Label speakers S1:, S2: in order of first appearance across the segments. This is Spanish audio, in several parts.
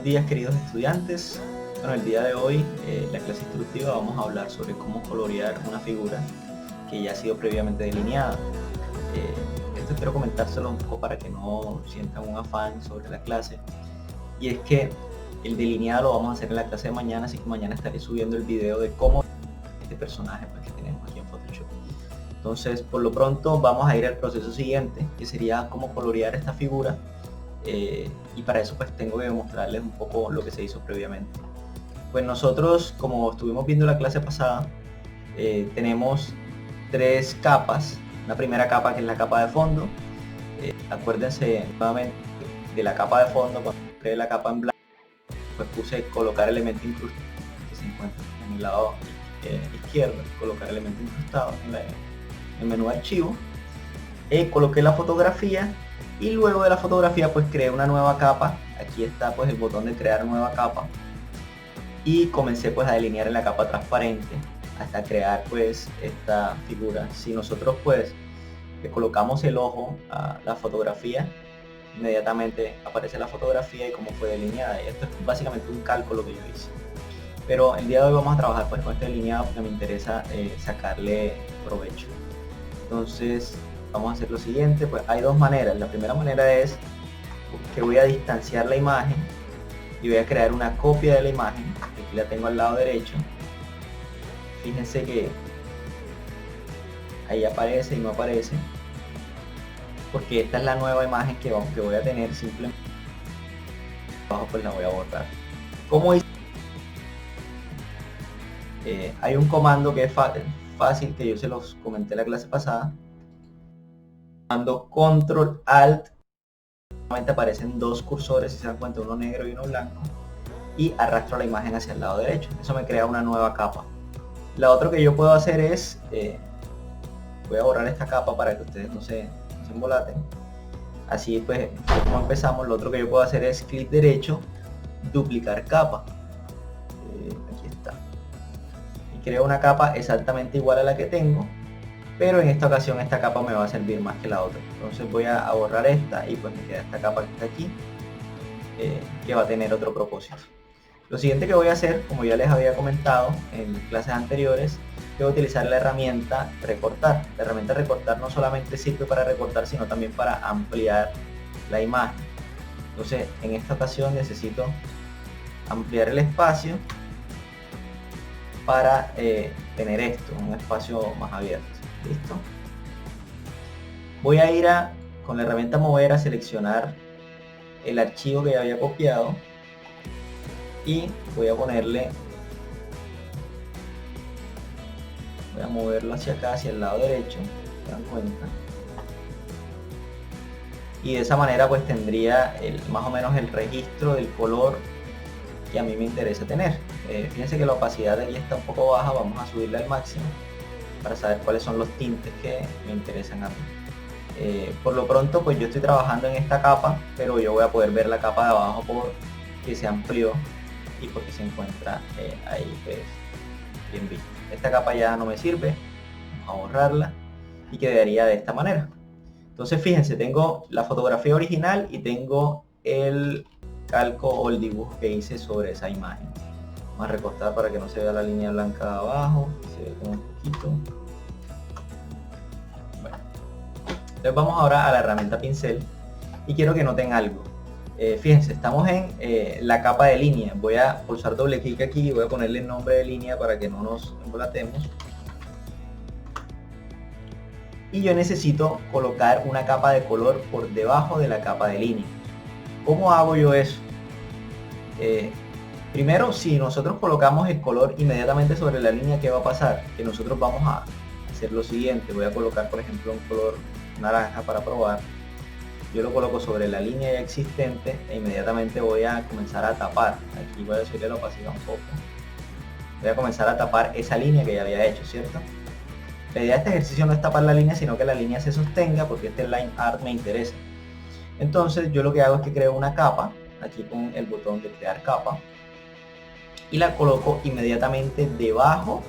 S1: Buenos días, queridos estudiantes. Bueno, el día de hoy, la clase instructiva, vamos a hablar sobre cómo colorear una figura que ya ha sido previamente delineada. Esto quiero comentárselo un poco para que no sientan un afán sobre la clase. Y es que el delineado lo vamos a hacer en la clase de mañana, así que mañana estaré subiendo el video de cómo este personaje que tenemos aquí en Photoshop. Entonces, por lo pronto, vamos a ir al proceso siguiente, que sería cómo colorear esta figura. Y para eso pues tengo que mostrarles un poco lo que se hizo previamente. Pues nosotros, como estuvimos viendo la clase pasada, tenemos tres capas. Una primera capa que es la capa de fondo. Acuérdense nuevamente de la capa de fondo, cuando creé la capa en blanco, pues puse colocar elemento incrustado, que se encuentra en el lado izquierdo, colocar elemento incrustado en el menú archivo. Coloqué la fotografía y luego de la fotografía pues creé una nueva capa. Aquí está pues el botón de crear nueva capa y comencé pues a delinear en la capa transparente hasta crear pues esta figura. Si nosotros pues le colocamos el ojo a la fotografía, inmediatamente aparece la fotografía y cómo fue delineada, y esto es básicamente un cálculo que yo hice. Pero el día de hoy vamos a trabajar pues con este delineado porque me interesa sacarle provecho. Entonces vamos a hacer lo siguiente. Pues hay dos maneras. La primera manera es que voy a distanciar la imagen y voy a crear una copia de la imagen. Aquí la tengo al lado derecho. Fíjense que ahí aparece y no aparece porque esta es la nueva imagen que voy a tener. Simplemente abajo pues la voy a borrar. ¿Cómo hice? Hay un comando que es fácil, que yo se los comenté en la clase pasada. Comando Control Alt, normalmente aparecen dos cursores, si se dan cuenta, uno negro y uno blanco, y arrastro la imagen hacia el lado derecho. Eso me crea una nueva capa. La otra que yo puedo hacer es, voy a borrar esta capa para que ustedes no se embolaten. Así pues, como empezamos, lo otro que yo puedo hacer es clic derecho, duplicar capa. Aquí está. Y creo una capa exactamente igual a la que tengo, pero en esta ocasión esta capa me va a servir más que la otra. Entonces voy a borrar esta y pues me queda esta capa que está aquí, que va a tener otro propósito. Lo siguiente que voy a hacer, como ya les había comentado en clases anteriores, que voy a utilizar la herramienta recortar. La herramienta recortar no solamente sirve para recortar, sino también para ampliar la imagen. Entonces en esta ocasión necesito ampliar el espacio para tener esto, un espacio más abierto. Listo. Voy a ir con la herramienta mover a seleccionar el archivo que ya había copiado y voy a ponerle, voy a moverlo hacia acá, hacia el lado derecho, se dan cuenta, y de esa manera pues tendría más o menos el registro del color que a mí me interesa tener. Fíjense que la opacidad de aquí está un poco baja, vamos a subirla al máximo para saber cuáles son los tintes que me interesan a mí. Por lo pronto pues yo estoy trabajando en esta capa, pero yo voy a poder ver la capa de abajo porque se amplió y porque se encuentra ahí pues bien visto. Esta capa ya no me sirve, vamos a borrarla y quedaría de esta manera. Entonces fíjense, tengo la fotografía original y tengo el calco o el dibujo que hice sobre esa imagen. Vamos a recortar para que no se vea la línea blanca de abajo, se ve como un poquito. Bueno, entonces vamos ahora a la herramienta pincel y quiero que noten algo. Fíjense, estamos en la capa de línea. Voy a pulsar doble clic aquí y voy a ponerle el nombre de línea para que no nos embolatemos. Y yo necesito colocar una capa de color por debajo de la capa de línea. ¿Cómo hago yo eso? Primero, si nosotros colocamos el color inmediatamente sobre la línea, ¿qué va a pasar? Que nosotros vamos a hacer lo siguiente. Voy a colocar por ejemplo un color naranja para probar. Yo lo coloco sobre la línea ya existente e inmediatamente voy a comenzar a tapar. Aquí voy a subirle la opacidad un poco. Voy a comenzar a tapar esa línea que ya había hecho, ¿cierto? La idea de este ejercicio no es tapar la línea, sino que la línea se sostenga, porque este line art me interesa. Entonces yo lo que hago es que creo una capa, aquí con el botón de crear capa, y la coloco inmediatamente debajo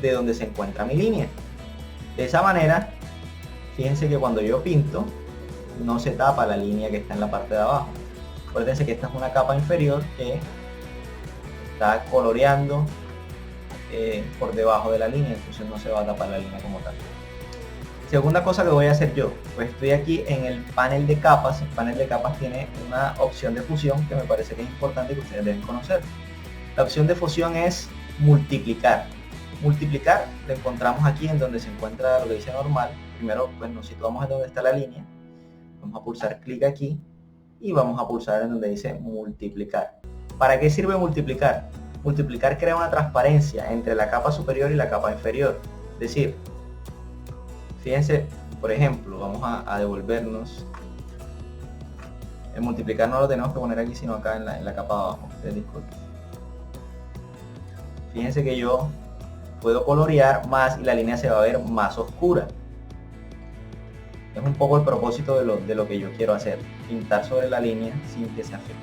S1: de donde se encuentra mi línea. De esa manera, fíjense que cuando yo pinto, no se tapa la línea que está en la parte de abajo. Acuérdense que esta es una capa inferior que está coloreando por debajo de la línea, entonces no se va a tapar la línea como tal. Segunda cosa que voy a hacer yo, pues estoy aquí en el panel de capas. El panel de capas tiene una opción de fusión que me parece que es importante que ustedes deben conocer. La opción de fusión es multiplicar. Multiplicar lo encontramos aquí en donde se encuentra lo que dice normal. Primero pues nos situamos en donde está la línea, vamos a pulsar clic aquí y vamos a pulsar en donde dice multiplicar. ¿Para qué sirve multiplicar? Multiplicar crea una transparencia entre la capa superior y la capa inferior. Es decir, fíjense, por ejemplo, vamos a devolvernos. El multiplicar no lo tenemos que poner aquí, sino acá en la capa de abajo del Discord. Fíjense que yo puedo colorear más y la línea se va a ver más oscura. Es un poco el propósito de lo que yo quiero hacer, pintar sobre la línea sin que se afecte.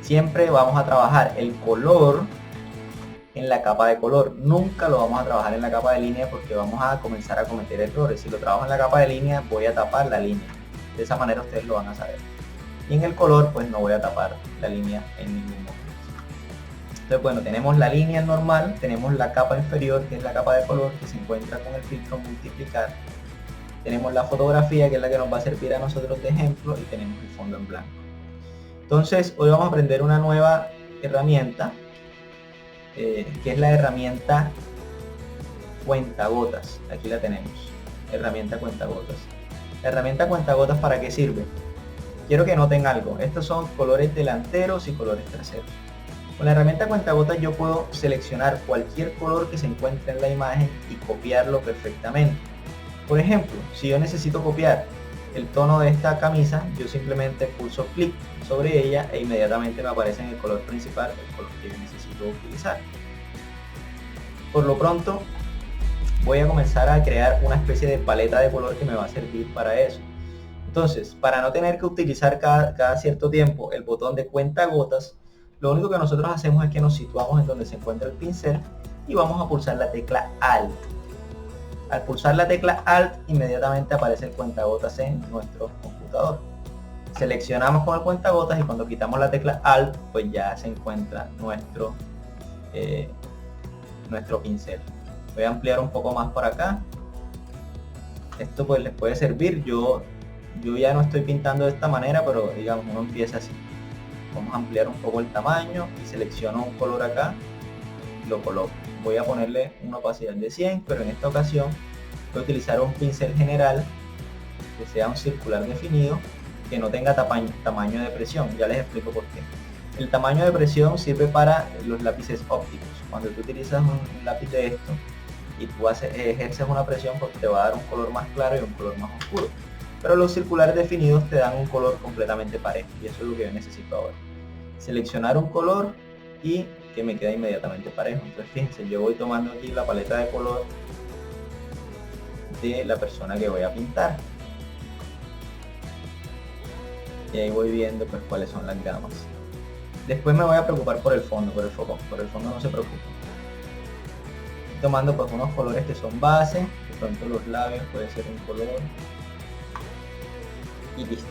S1: Siempre vamos a trabajar el color en la capa de color, nunca lo vamos a trabajar en la capa de línea porque vamos a comenzar a cometer errores. Si lo trabajo en la capa de línea voy a tapar la línea, de esa manera ustedes lo van a saber. Y en el color pues no voy a tapar la línea en ningún momento. Entonces bueno, tenemos la línea normal, tenemos la capa inferior que es la capa de color que se encuentra con el filtro multiplicar. Tenemos la fotografía que es la que nos va a servir a nosotros de ejemplo y tenemos el fondo en blanco. Entonces hoy vamos a aprender una nueva herramienta que es la herramienta cuentagotas. Aquí la tenemos, herramienta cuentagotas. La herramienta cuentagotas, ¿para qué sirve? Quiero que noten algo, estos son colores delanteros y colores traseros. Con la herramienta cuentagotas yo puedo seleccionar cualquier color que se encuentre en la imagen y copiarlo perfectamente. Por ejemplo, si yo necesito copiar el tono de esta camisa, yo simplemente pulso clic sobre ella e inmediatamente me aparece en el color principal el color que yo necesito utilizar. Por lo pronto voy a comenzar a crear una especie de paleta de color que me va a servir para eso. Entonces, para no tener que utilizar cada cierto tiempo el botón de cuentagotas, lo único que nosotros hacemos es que nos situamos en donde se encuentra el pincel y vamos a pulsar la tecla Alt. Al pulsar la tecla Alt, inmediatamente aparece el cuentagotas en nuestro computador. Seleccionamos con el cuentagotas y cuando quitamos la tecla Alt, pues ya se encuentra nuestro pincel. Voy a ampliar un poco más por acá. Esto pues les puede servir. Yo ya no estoy pintando de esta manera, pero digamos uno empieza así. Vamos a ampliar un poco el tamaño y selecciono un color acá y lo coloco. Voy a ponerle una opacidad de 100, pero en esta ocasión voy a utilizar un pincel general que sea un circular definido, que no tenga tamaño de presión. Ya les explico por qué. El tamaño de presión sirve para los lápices ópticos. Cuando tú utilizas un lápiz de esto y tú ejerces una presión, pues te va a dar un color más claro y un color más oscuro. Pero los circulares definidos te dan un color completamente parejo y eso es lo que yo necesito ahora. Seleccionar un color y que me queda inmediatamente parejo. Entonces fíjense, yo voy tomando aquí la paleta de color de la persona que voy a pintar y ahí voy viendo pues cuáles son las gamas. Después me voy a preocupar por el fondo, por el fondo no se preocupen. Estoy tomando pues unos colores que son base, de pronto los labios puede ser un color y listo.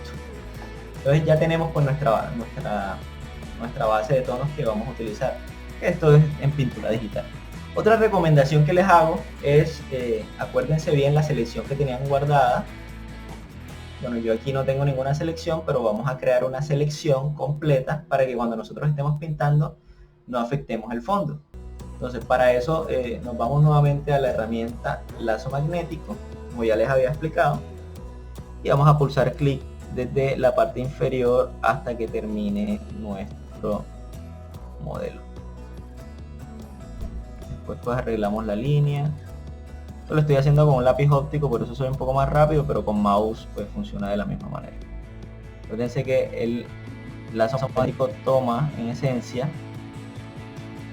S1: Entonces ya tenemos pues nuestra base de tonos que vamos a utilizar. Esto es en pintura digital. Otra recomendación que les hago es, acuérdense bien la selección que tenían guardada. Bueno, yo aquí no tengo ninguna selección, pero vamos a crear una selección completa para que cuando nosotros estemos pintando no afectemos el fondo. Entonces para eso nos vamos nuevamente a la herramienta lazo magnético, como ya les había explicado, y vamos a pulsar clic desde la parte inferior hasta que termine nuestro modelo. Después pues arreglamos la línea. Esto lo estoy haciendo con un lápiz óptico, por eso soy un poco más rápido, pero con mouse pues funciona de la misma manera. Fíjense que el lazo magnético toma en esencia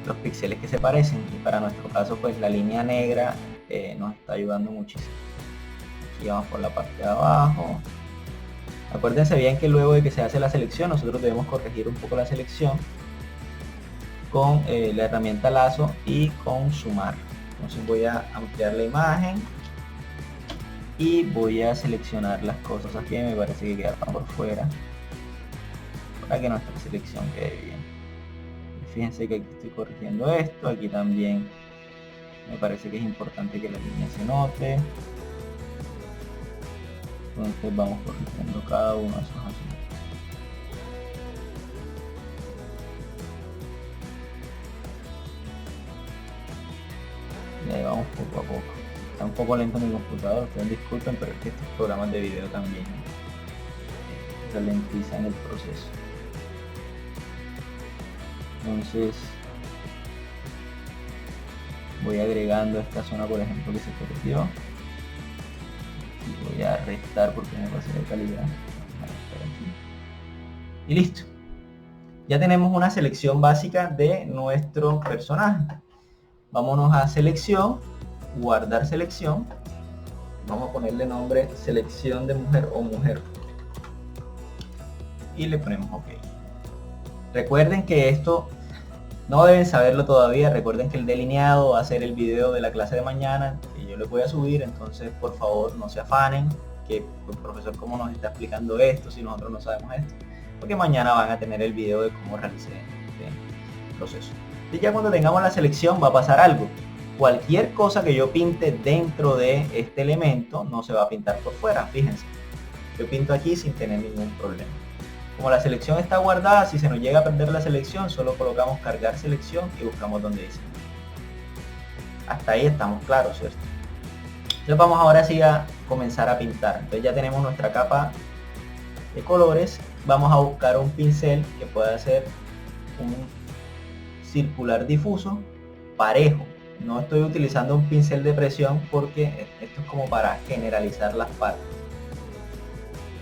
S1: los píxeles que se parecen y para nuestro caso pues la línea negra nos está ayudando muchísimo. Aquí vamos por la parte de abajo. Acuérdense bien que luego de que se hace la selección nosotros debemos corregir un poco la selección con la herramienta lazo y con sumar. Entonces voy a ampliar la imagen y voy a seleccionar las cosas aquí, me parece que quedan por fuera. para que nuestra selección quede bien. Fíjense que aquí estoy corrigiendo esto, aquí también me parece que es importante que la línea se note. Entonces vamos corrigiendo cada uno de esos asuntos. Y ahí vamos poco a poco. Está un poco lento mi computador, ustedes disculpen, pero es que estos programas de video también ralentizan el proceso. Entonces voy agregando esta zona, por ejemplo, que se perdió, y voy a restar porque me pasé de calidad. Y listo, ya tenemos una selección básica de nuestro personaje. Vámonos a selección, guardar selección, vamos a ponerle nombre selección de mujer o mujer y le ponemos OK. Recuerden que esto no deben saberlo todavía, recuerden que el delineado va a ser el video de la clase de mañana que yo les voy a subir, entonces por favor no se afanen que el profesor cómo nos está explicando esto si nosotros no sabemos esto, porque mañana van a tener el video de cómo realicé este proceso. Y ya cuando tengamos la selección va a pasar algo. Cualquier cosa que yo pinte dentro de este elemento no se va a pintar por fuera, fíjense. Yo pinto aquí sin tener ningún problema. Como la selección está guardada, si se nos llega a perder la selección, solo colocamos cargar selección y buscamos donde dice. Hasta ahí estamos claros, ¿cierto? Entonces vamos ahora sí a comenzar a pintar. Entonces ya tenemos nuestra capa de colores. Vamos a buscar un pincel que pueda ser un circular difuso parejo. No estoy utilizando un pincel de presión porque esto es como para generalizar las partes.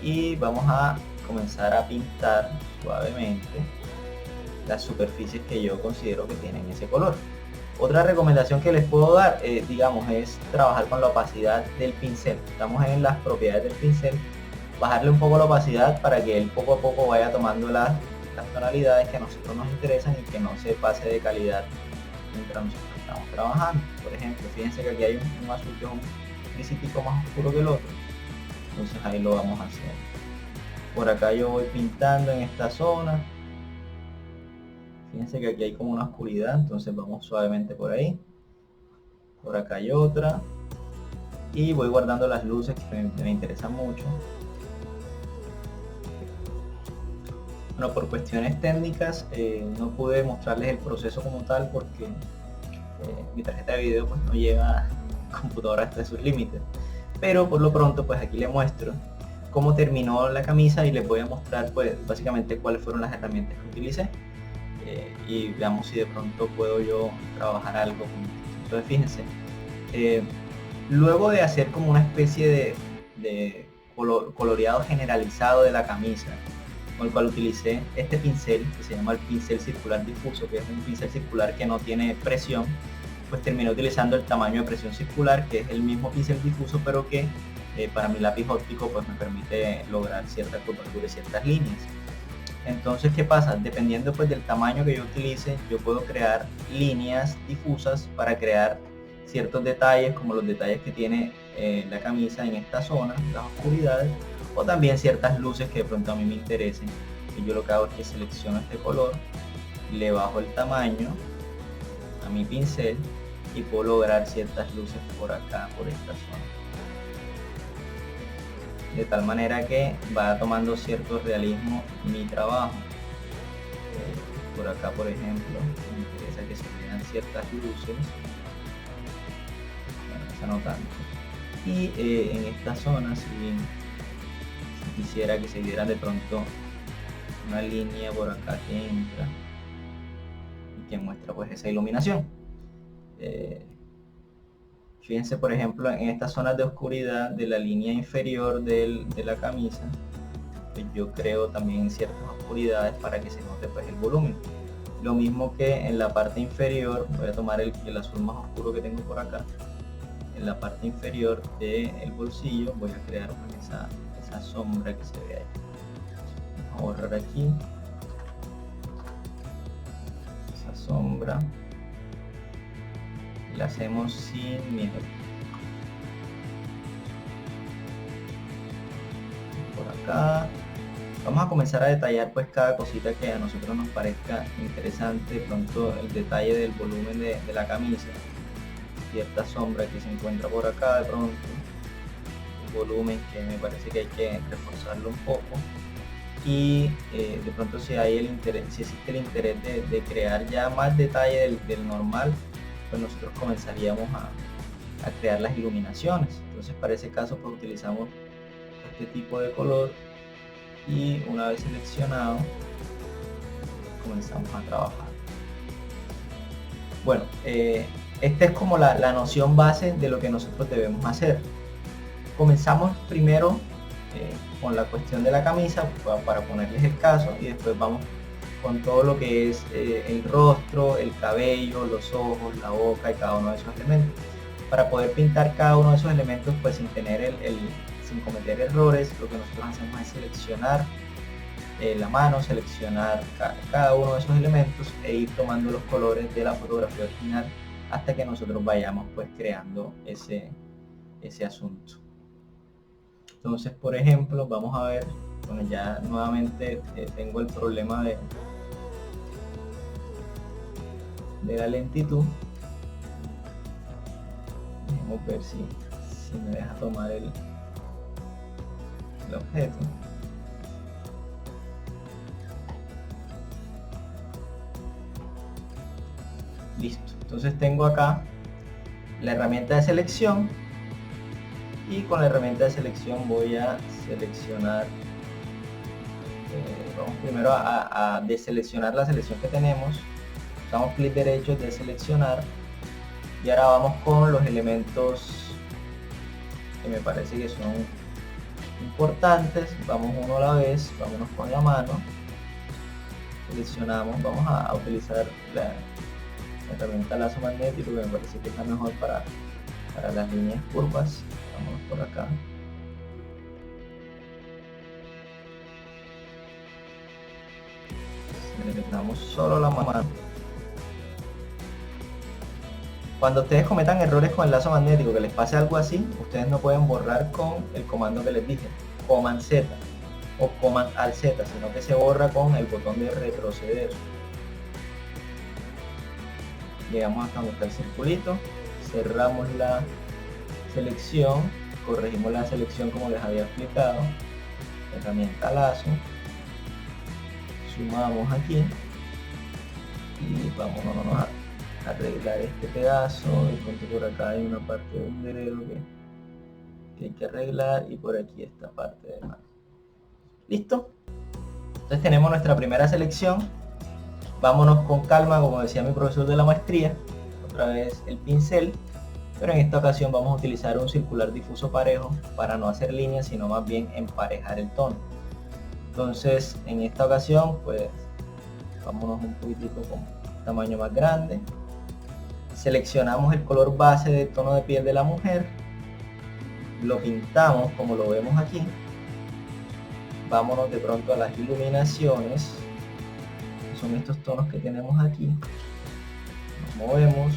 S1: Y vamos a comenzar a pintar suavemente las superficies que yo considero que tienen ese color. Otra recomendación que les puedo dar, digamos, es trabajar con la opacidad del pincel. Estamos en las propiedades del pincel, bajarle un poco la opacidad para que él poco a poco vaya tomando las tonalidades que a nosotros nos interesan y que no se pase de calidad mientras nosotros estamos trabajando. Por ejemplo, fíjense que aquí hay un azul que es un grisitico más oscuro que el otro, entonces ahí lo vamos a hacer. Por acá yo voy pintando en esta zona, fíjense que aquí hay como una oscuridad, entonces vamos suavemente por ahí. Por acá hay otra y voy guardando las luces que me interesan mucho. Bueno, por cuestiones técnicas no pude mostrarles el proceso como tal porque mi tarjeta de video pues no lleva computadora hasta sus límites, pero por lo pronto pues aquí les muestro cómo terminó la camisa y les voy a mostrar pues básicamente cuáles fueron las herramientas que utilicé y veamos si de pronto puedo yo trabajar algo con esto. Entonces fíjense, luego de hacer como una especie de coloreado generalizado de la camisa, con el cual utilicé este pincel que se llama el pincel circular difuso, que es un pincel circular que no tiene presión, pues terminé utilizando el tamaño de presión circular, que es el mismo pincel difuso, pero que para mi lápiz óptico pues me permite lograr cierta curvatura y ciertas líneas. Entonces, ¿qué pasa? Dependiendo pues del tamaño que yo utilice, yo puedo crear líneas difusas para crear ciertos detalles, como los detalles que tiene la camisa en esta zona, las oscuridades, o también ciertas luces que de pronto a mí me interesen. Y yo lo que hago es que selecciono este color, le bajo el tamaño a mi pincel y puedo lograr ciertas luces por acá, por esta zona, de tal manera que va tomando cierto realismo mi trabajo. Por acá, por ejemplo, me interesa que se vean ciertas luces, bueno, esa no tanto, y en esta zona si quisiera que se viera de pronto una línea por acá que entra y que muestra pues esa iluminación. Fíjense por ejemplo en estas zonas de oscuridad de la línea inferior de la camisa, pues yo creo también ciertas oscuridades para que se note pues el volumen. Lo mismo que en la parte inferior, voy a tomar el azul más oscuro que tengo por acá, en la parte inferior del bolsillo voy a crear pues esa sombra que se ve ahí. Vamos a borrar aquí esa sombra, la hacemos sin miedo. Por acá Vamos a comenzar a detallar pues cada cosita que a nosotros nos parezca interesante. De pronto el detalle del volumen de la camisa, cierta sombra que se encuentra por acá, de pronto el volumen que me parece que hay que reforzarlo un poco, y de pronto si hay el interés, si existe el interés de crear ya más detalle del normal, pues nosotros comenzaríamos a crear las iluminaciones. Entonces para ese caso pues utilizamos este tipo de color, y una vez seleccionado comenzamos a trabajar. Bueno, esta es como la noción base de lo que nosotros debemos hacer. Comenzamos primero con la cuestión de la camisa para ponerles el caso, y después vamos con todo lo que es el rostro, el cabello, los ojos, la boca y cada uno de esos elementos. Para poder pintar cada uno de esos elementos pues sin tener sin cometer errores, lo que nosotros hacemos es seleccionar la mano, seleccionar cada uno de esos elementos e ir tomando los colores de la fotografía original hasta que nosotros vayamos pues creando ese asunto. Entonces, por ejemplo, vamos a ver, bueno, ya nuevamente tengo el problema de la lentitud. Vamos a ver si me deja tomar el objeto. Listo, entonces tengo acá la herramienta de selección, y con la herramienta de selección voy a seleccionar, vamos primero a deseleccionar la selección que tenemos. Damos clic derecho, deseleccionar, y ahora vamos con los elementos que me parece que son importantes. Vamos uno a la vez, vámonos con la mano, seleccionamos, vamos a utilizar la herramienta lazo magnético, que me parece que está mejor para las líneas curvas. Vamos por acá, seleccionamos solo la mano. Cuando ustedes cometan errores con el lazo magnético, que les pase algo así, ustedes no pueden borrar con el comando que les dije, Command Z o Command Alt Z, sino que se borra con el botón de retroceder. Llegamos hasta donde está el circulito, cerramos la selección, corregimos la selección como les había explicado, herramienta lazo, sumamos aquí y vámonos a arreglar este pedazo. De pronto por acá hay una parte de un dedo que hay que arreglar, y por aquí esta parte de mano. Listo, entonces tenemos nuestra primera selección. Vámonos con calma, como decía mi profesor de la maestría, otra vez el pincel, pero en esta ocasión vamos a utilizar un circular difuso parejo para no hacer líneas, sino más bien emparejar el tono. Entonces en esta ocasión pues vámonos un poquitico con tamaño más grande, seleccionamos el color base del tono de piel de la mujer, lo pintamos como lo vemos aquí. Vámonos de pronto a las iluminaciones, que son estos tonos que tenemos aquí. Nos movemos,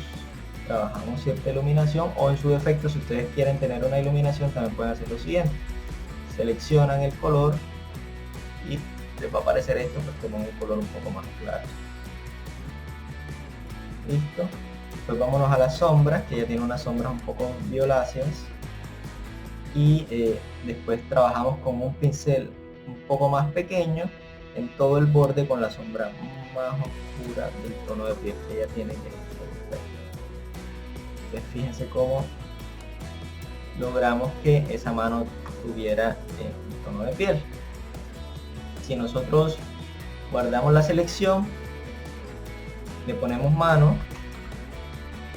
S1: trabajamos cierta iluminación, o en su defecto, si ustedes quieren tener una iluminación, también pueden hacer lo siguiente: seleccionan el color y les va a aparecer esto, pues con un color un poco más claro. Listo. Pues vámonos a las sombras, que ya tiene unas sombras un poco violáceas, y después trabajamos con un pincel un poco más pequeño en todo el borde con la sombra más oscura del tono de piel que ella tiene. Entonces fíjense cómo logramos que esa mano tuviera un tono de piel. Si nosotros guardamos la selección, le ponemos mano,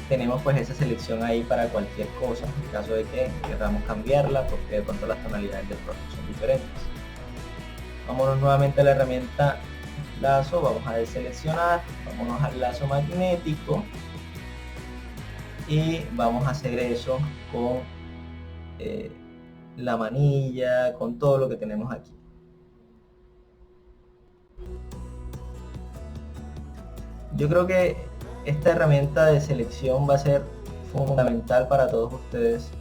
S1: tenemos pues esa selección ahí para cualquier cosa, en caso de que queramos cambiarla porque de pronto las tonalidades del rostro son diferentes. Vámonos nuevamente a la herramienta lazo, vamos a deseleccionar, vámonos al lazo magnético y vamos a hacer eso con la manilla, con todo lo que tenemos aquí. Yo creo que esta herramienta de selección va a ser fundamental para todos ustedes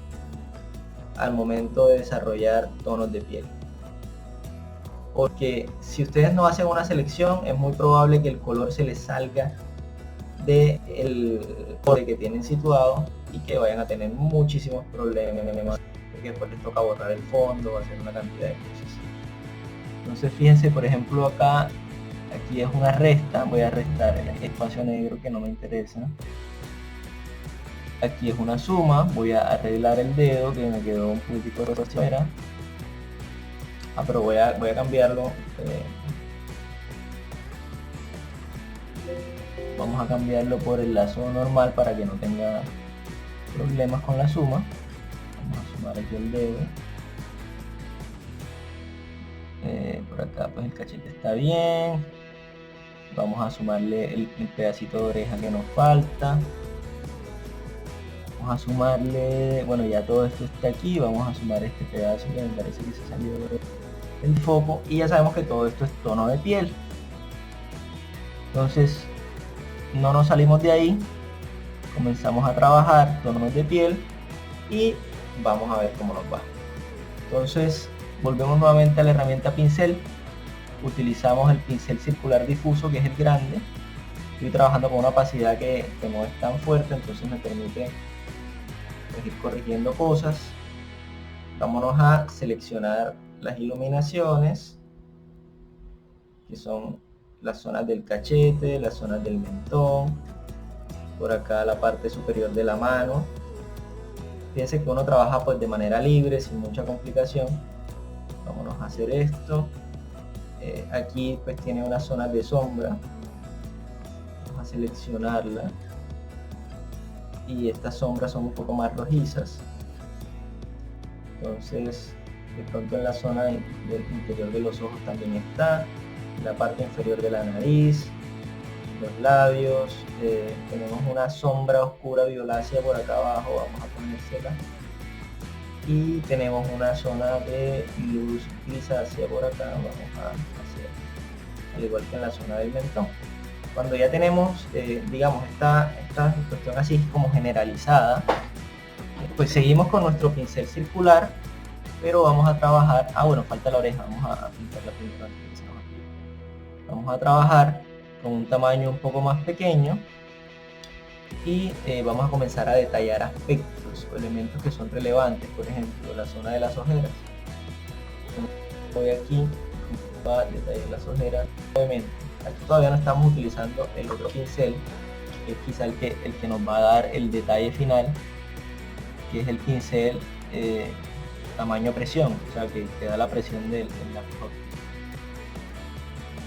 S1: al momento de desarrollar tonos de piel. porque si ustedes no hacen una selección es muy probable que el color se les salga del borde que tienen situado y que vayan a tener muchísimos problemas, porque después les toca borrar el fondo o hacer una cantidad de cosas. Entonces fíjense, por ejemplo, acá, aquí es una resta, voy a restar el espacio negro que no me interesa. Aquí es una suma, voy a arreglar el dedo que me quedó un poquitico de fuera. Pero voy a cambiarlo. Vamos a cambiarlo por el lazo normal para que no tenga problemas con la suma. Vamos a sumar aquí el dedo. Por acá pues el cachete está bien. Vamos a sumarle el pedacito de oreja que nos falta. Vamos a sumarle, bueno, ya todo esto está aquí. Vamos a sumar este pedazo que me parece que se salió del foco. Y ya sabemos que todo esto es tono de piel. Entonces no nos salimos de ahí, comenzamos a trabajar tonos de piel y vamos a ver cómo nos va. Entonces volvemos nuevamente a la herramienta pincel, utilizamos el pincel circular difuso, que es el grande. Estoy trabajando con una opacidad que no es tan fuerte, entonces me permite pues, ir corrigiendo cosas. Vámonos a seleccionar las iluminaciones, que son las zonas del cachete, las zonas del mentón, por acá la parte superior de la mano. Fíjense que uno trabaja pues de manera libre, sin mucha complicación. Vámonos a hacer esto. Aquí pues tiene una zona de sombra. Vamos a seleccionarla. Y estas sombras son un poco más rojizas. Entonces, de pronto en la zona del interior de los ojos también está. La parte inferior de la nariz, los labios, tenemos una sombra oscura violácea por acá abajo, vamos a ponérsela, y tenemos una zona de luz grisácea por acá, vamos a hacer al igual que en la zona del mentón. Cuando ya tenemos digamos esta cuestión así como generalizada, pues seguimos con nuestro pincel circular, pero vamos a trabajar, bueno, falta la oreja, vamos a pintar la pintura. Vamos a trabajar con un tamaño un poco más pequeño y vamos a comenzar a detallar aspectos o elementos que son relevantes, por ejemplo la zona de las ojeras. Voy aquí a detallar las ojeras. Obviamente aquí todavía no estamos utilizando el otro pincel, que es quizá el que nos va a dar el detalle final, que es el pincel tamaño presión, o sea que da la presión del lápiz.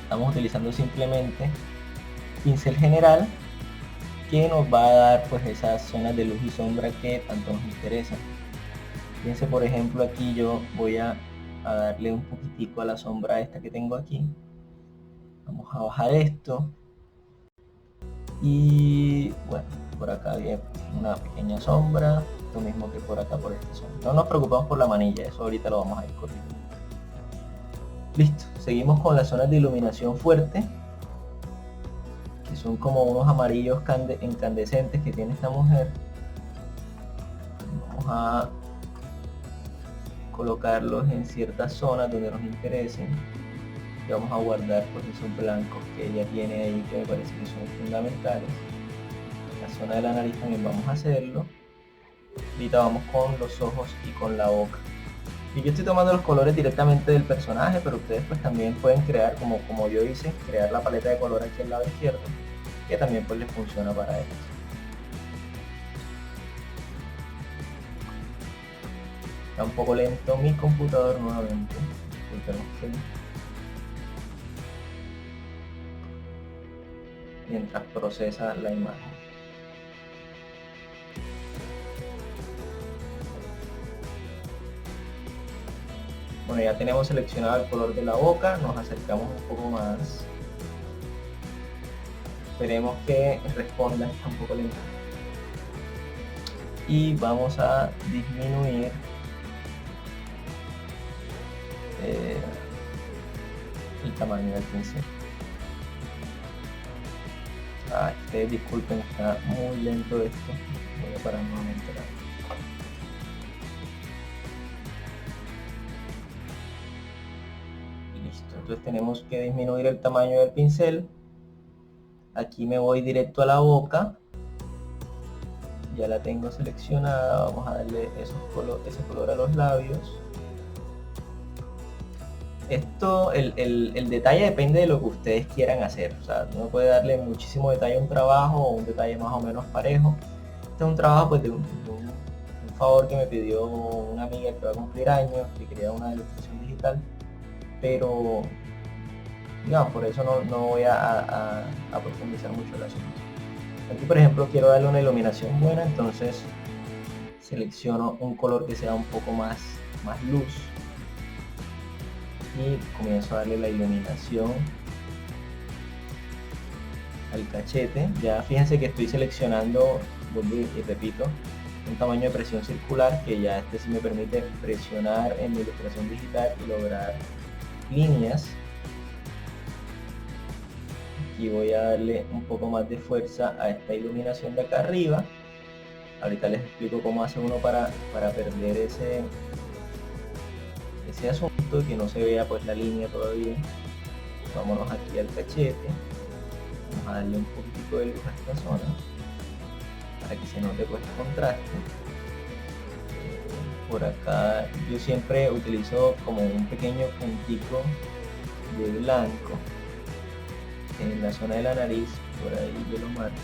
S1: Estamos utilizando simplemente pincel general, que nos va a dar pues esas zonas de luz y sombra que tanto nos interesan. Fíjense, por ejemplo, aquí yo voy a darle un poquitico a la sombra esta que tengo aquí. Vamos a bajar esto y bueno, por acá hay una pequeña sombra, lo mismo que por acá por esta zona. No nos preocupamos por la manilla, eso ahorita lo vamos a ir corrigiendo. Listo, seguimos con las zonas de iluminación fuerte, que son como unos amarillos incandescentes que tiene esta mujer. Vamos a colocarlos en ciertas zonas donde nos interesen y vamos a guardar pues esos blancos que ella tiene ahí, que me parece que son fundamentales. La zona de la nariz también vamos a hacerlo. Ahorita vamos con los ojos y con la boca. Y yo estoy tomando los colores directamente del personaje, pero ustedes pues también pueden crear, como yo hice, crear la paleta de color aquí al lado izquierdo, que también pues les funciona para ellos. Está un poco lento mi computador nuevamente, mientras procesa la imagen. Bueno, ya tenemos seleccionado el color de la boca, nos acercamos un poco más. Esperemos que responda, está un poco lento. Y vamos a disminuir el tamaño del pincel. Ustedes disculpen, está muy lento esto. Voy a parar nuevamente acá. Listo, entonces tenemos que disminuir el tamaño del pincel. Aquí me voy directo a la boca. Ya la tengo seleccionada, vamos a darle ese color a los labios. Esto, el detalle depende de lo que ustedes quieran hacer. O sea, uno puede darle muchísimo detalle a un trabajo o un detalle más o menos parejo. Este es un trabajo pues de un favor que me pidió una amiga que va a cumplir años, que quería una ilustración digital, pero digamos, por eso no voy a profundizar mucho el asunto. Aquí por ejemplo quiero darle una iluminación buena, entonces selecciono un color que sea un poco más luz y comienzo a darle la iluminación al cachete. Ya fíjense que estoy seleccionando, vuelvo y repito, un tamaño de presión circular, que ya este sí me permite presionar en mi ilustración digital y lograr líneas. Aquí voy a darle un poco más de fuerza a esta iluminación de acá arriba. Ahorita les explico cómo hace uno para perder ese asunto, que no se vea pues la línea todavía. Vámonos aquí al cachete, vamos a darle un poquitico de luz a esta zona para que se note pues el contraste. Por acá yo siempre utilizo como un pequeño puntico de blanco en la zona de la nariz, por ahí yo lo marco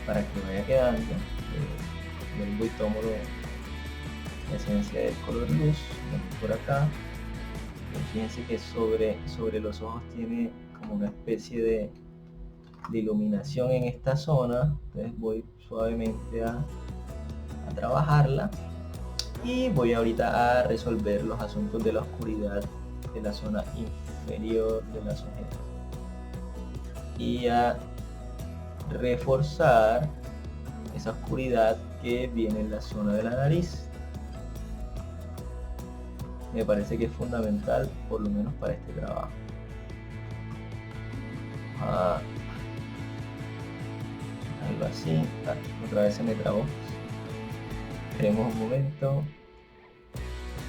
S1: para que vaya quedando. Vuelvo y tomo la esencia del color luz por acá. Fíjense que sobre los ojos tiene como una especie de iluminación en esta zona, entonces voy suavemente a trabajarla y voy ahorita a resolver los asuntos de la oscuridad de la zona inferior de las ojeras y a reforzar esa oscuridad que viene en la zona de la nariz. Me parece que es fundamental, por lo menos para este trabajo. Algo así. Otra vez se me trabó. Esperemos un momento.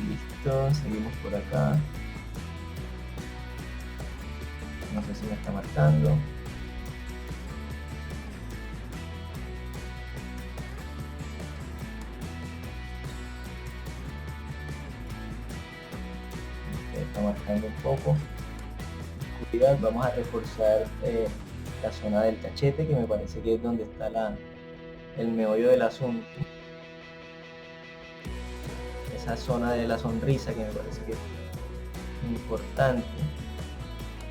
S1: Listo, seguimos por acá. No sé si me está marcando. Está marcando un poco. Oscuridad. Vamos a reforzar la zona del cachete, que me parece que es donde está el meollo del asunto. Esa zona de la sonrisa que me parece que es importante.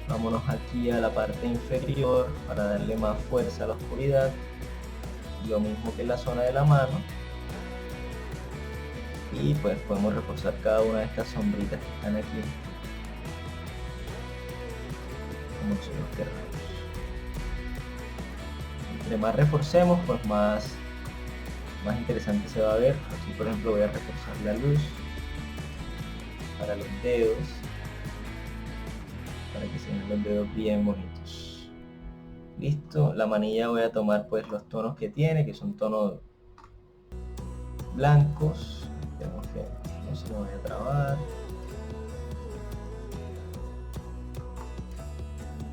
S1: Vámonos aquí a la parte inferior para darle más fuerza a la oscuridad. Lo mismo que en la zona de la mano. Y pues podemos reforzar cada una de estas sombritas que están aquí, como nosotros queramos. Entre más reforcemos, pues más interesante se va a ver. Aquí por ejemplo voy a reforzar la luz para los dedos, para que se vean los dedos bien bonitos. Listo, la manilla voy a tomar pues los tonos que tiene, que son tonos blancos. Tenemos que no se me vaya a trabar.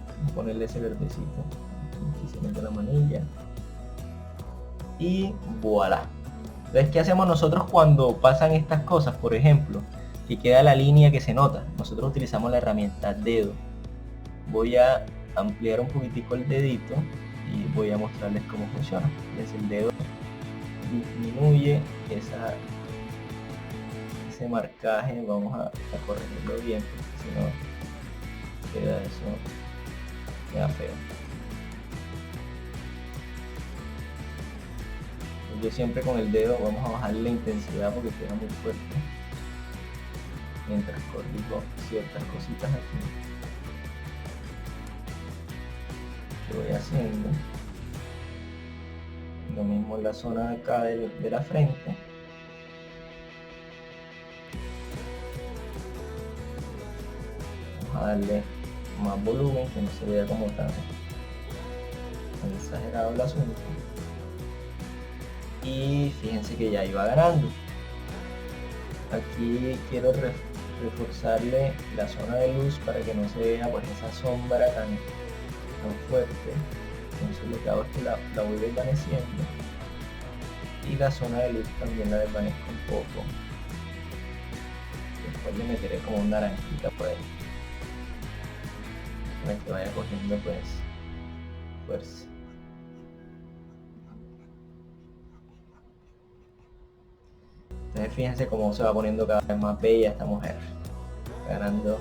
S1: Vamos a ponerle ese verdecito. Aquí se mete la manilla. Y voilà. Entonces, ¿qué hacemos nosotros cuando pasan estas cosas? Por ejemplo, que queda la línea que se nota. Nosotros utilizamos la herramienta dedo. Voy a ampliar un poquitico el dedito y voy a mostrarles cómo funciona. Fíjense, el dedo disminuye ese marcaje. Vamos a corregirlo bien, porque si no queda queda feo. Yo siempre con el dedo vamos a bajar la intensidad porque queda muy fuerte mientras corrijo ciertas cositas aquí que voy haciendo. Lo mismo en la zona de acá de la frente. Vamos a darle más volumen, que no se vea como tan exagerado el asunto. Y fíjense que ya iba ganando. Aquí quiero reforzarle la zona de luz para que no se vea pues esa sombra tan fuerte. Entonces lo que hago es que la voy desvaneciendo y la zona de luz también la desvanezco un poco. Después le meteré como un naranjita por ahí para que vaya cogiendo pues fuerza. Entonces fíjense cómo se va poniendo cada vez más bella esta mujer, ganando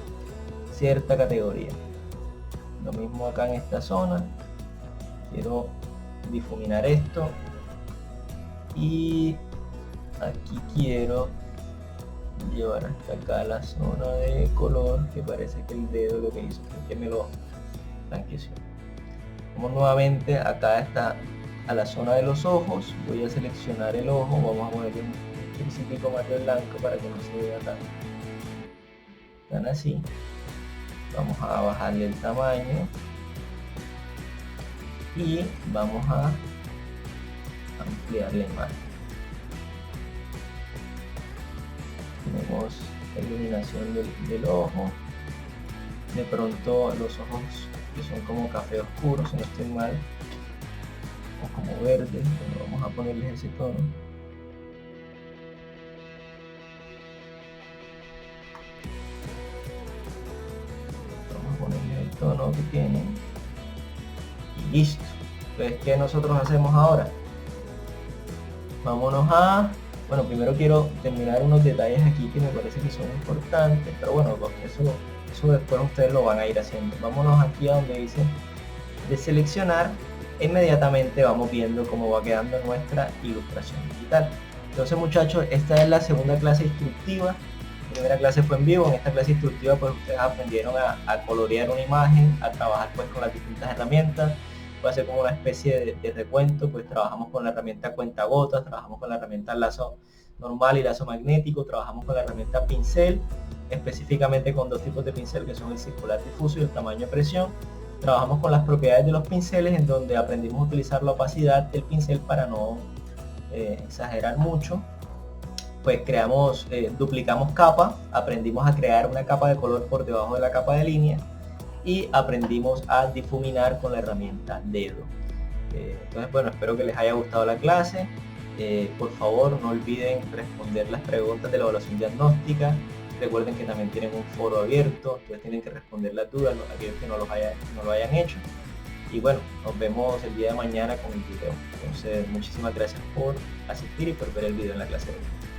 S1: cierta categoría. Lo mismo acá en esta zona, quiero difuminar esto y aquí quiero llevar hasta acá la zona de color, que parece que el dedo lo que hizo fue que me lo blanqueció. Vamos nuevamente acá está a la zona de los ojos, voy a seleccionar el ojo, vamos a ponerle un triciclo más de blanco para que no se vea tan así. Vamos a bajarle el tamaño y vamos a ampliar la imagen. Tenemos la iluminación del ojo, de pronto los ojos que son como café oscuro, si no estoy mal, o como verde, bueno, vamos a ponerles ese tono. Vamos a ponerle el tono que tienen y listo. Entonces, ¿qué nosotros hacemos ahora? Vámonos a... Bueno, primero quiero terminar unos detalles aquí que me parece que son importantes, pero bueno, eso después ustedes lo van a ir haciendo. Vámonos aquí a donde dice de seleccionar, e inmediatamente vamos viendo cómo va quedando nuestra ilustración digital. Entonces muchachos, esta es la segunda clase instructiva. La primera clase fue en vivo, en esta clase instructiva pues ustedes aprendieron a colorear una imagen, a trabajar pues con las distintas herramientas. Va a ser como una especie de recuento, pues trabajamos con la herramienta cuentagotas, trabajamos con la herramienta lazo normal y lazo magnético, trabajamos con la herramienta pincel, específicamente con dos tipos de pincel que son el circular difuso y el tamaño de presión. Trabajamos con las propiedades de los pinceles, en donde aprendimos a utilizar la opacidad del pincel para no exagerar mucho. Pues duplicamos capa, aprendimos a crear una capa de color por debajo de la capa de línea y aprendimos a difuminar con la herramienta dedo. Entonces bueno, espero que les haya gustado la clase. Por favor no olviden responder las preguntas de la evaluación diagnóstica. Recuerden que también tienen un foro abierto, ustedes tienen que responder las dudas, aquellos que no lo hayan hecho. Y bueno, nos vemos el día de mañana con el video. Entonces muchísimas gracias por asistir y por ver el video en la clase de hoy.